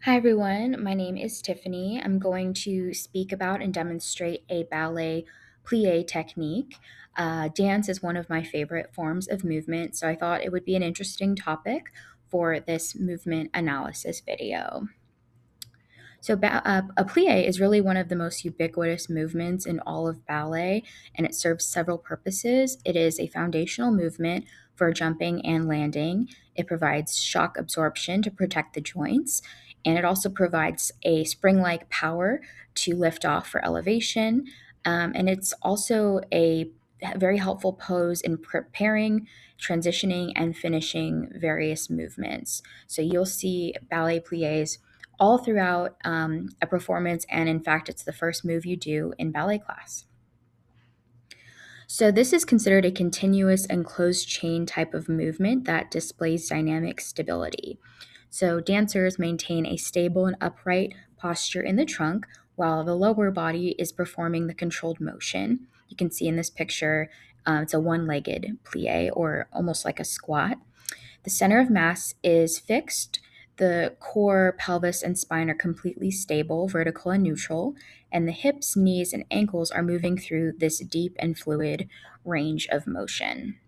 Hi everyone, my name is Tiffany. I'm going to speak about and demonstrate a ballet plie technique. Dance is one of my favorite forms of movement, so I thought it would be an interesting topic for this movement analysis video. A plie is really one of the most ubiquitous movements in all of ballet, and it serves several purposes. It is a foundational movement for jumping and landing. It provides shock absorption to protect the joints, and it also provides a spring like power to lift off for elevation. And it's also a very helpful pose in preparing, transitioning, and finishing various movements. So you'll see ballet plies all throughout a performance, and in fact, it's the first move you do in ballet class. So, this is considered a continuous and closed chain type of movement that displays dynamic stability. So, dancers maintain a stable and upright posture in the trunk while the lower body is performing the controlled motion. You can see in this picture, it's a one legged plie or almost like a squat. The center of mass is fixed. The core, pelvis, and spine are completely stable, vertical, and neutral, and the hips, knees, and ankles are moving through this deep and fluid range of motion.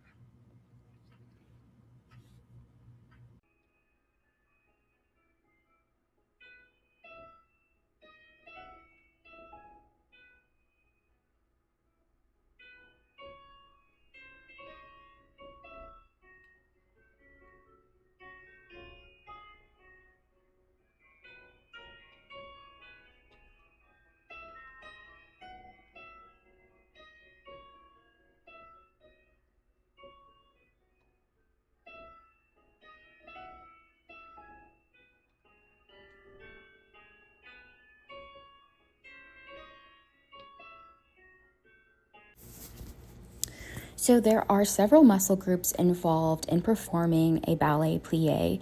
So, there are several muscle groups involved in performing a ballet plie.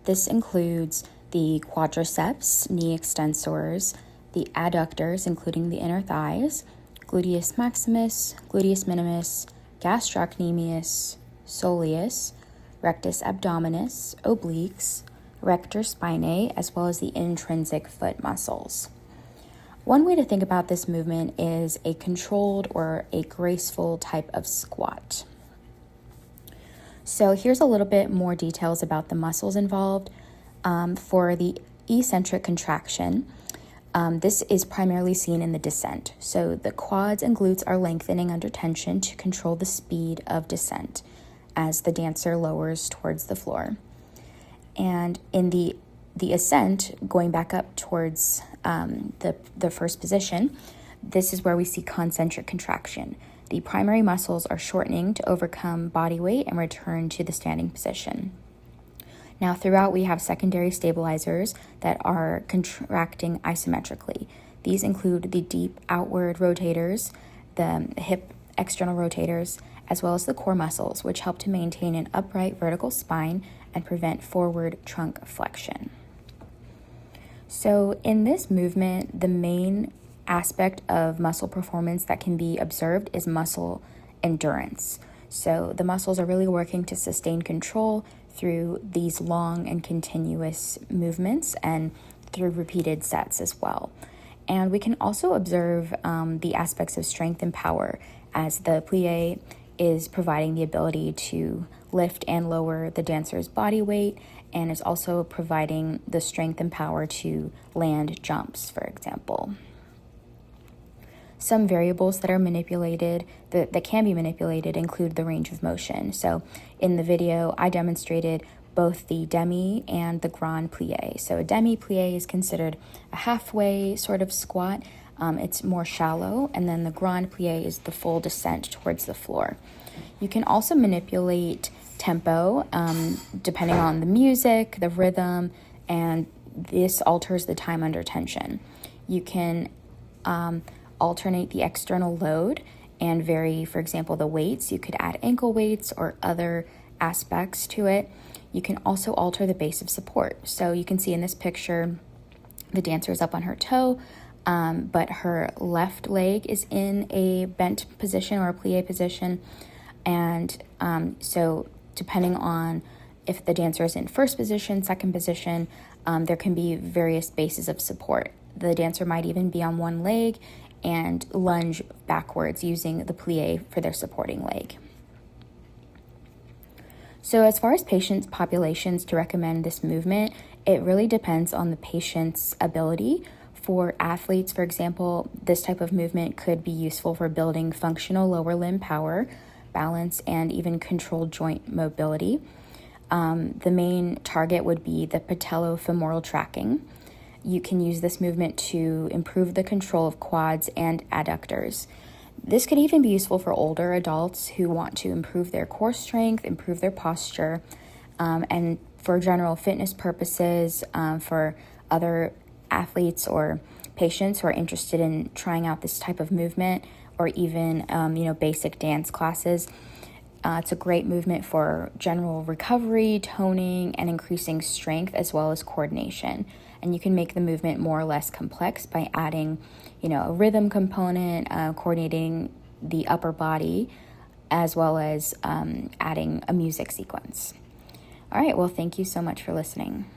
This includes the quadriceps, knee extensors, the adductors, including the inner thighs, gluteus maximus, gluteus minimus, gastrocnemius, soleus, rectus abdominis, obliques, rector spinae, as well as the intrinsic foot muscles. One way to think about this movement is a controlled or a graceful type of squat. So here's a little bit more details about the muscles involved. For the eccentric contraction, this is primarily seen in the descent. So the quads and glutes are lengthening under tension to control the speed of descent as the dancer lowers towards the floor. And in the ascent, going back up towards the first position, this is where we see concentric contraction. The primary muscles are shortening to overcome body weight and return to the standing position. Now, throughout, we have secondary stabilizers that are contracting isometrically. These include the deep outward rotators, the hip external rotators, as well as the core muscles, which help to maintain an upright vertical spine and prevent forward trunk flexion. So in this movement, the main aspect of muscle performance that can be observed is muscle endurance. So the muscles are really working to sustain control through these long and continuous movements and through repeated sets as well. And we can also observe the aspects of strength and power as the plie is providing the ability to lift and lower the dancer's body weight, and is also providing the strength and power to land jumps, for example. Some variables that are manipulated, that can be manipulated, include the range of motion. So in the video, I demonstrated both the demi and the grand plie. So a demi plie is considered a halfway sort of squat. It's more shallow, and then the grand plie is the full descent towards the floor. You can also manipulate tempo depending on the music, the rhythm, and this alters the time under tension. You can alternate the external load and vary, for example, the weights. You could add ankle weights or other aspects to it. You can also alter the base of support. So you can see in this picture, the dancer is up on her toe, but her left leg is in a bent position or a plie position. And so depending on if the dancer is in first position, second position, there can be various bases of support. The dancer might even be on one leg and lunge backwards using the plie for their supporting leg. So as far as patients' populations to recommend this movement, it really depends on the patient's ability. For athletes, for example, this type of movement could be useful for building functional lower limb power, balance, and even controlled joint mobility. The main target would be the patellofemoral tracking. You can use this movement to improve the control of quads and adductors. This could even be useful for older adults who want to improve their core strength, improve their posture, and for general fitness purposes, for other athletes or patients who are interested in trying out this type of movement, or even basic dance classes. It's a great movement for general recovery, toning, and increasing strength as well as coordination. And you can make the movement more or less complex by adding, a rhythm component, coordinating the upper body, as well as adding a music sequence. All right, well, thank you so much for listening.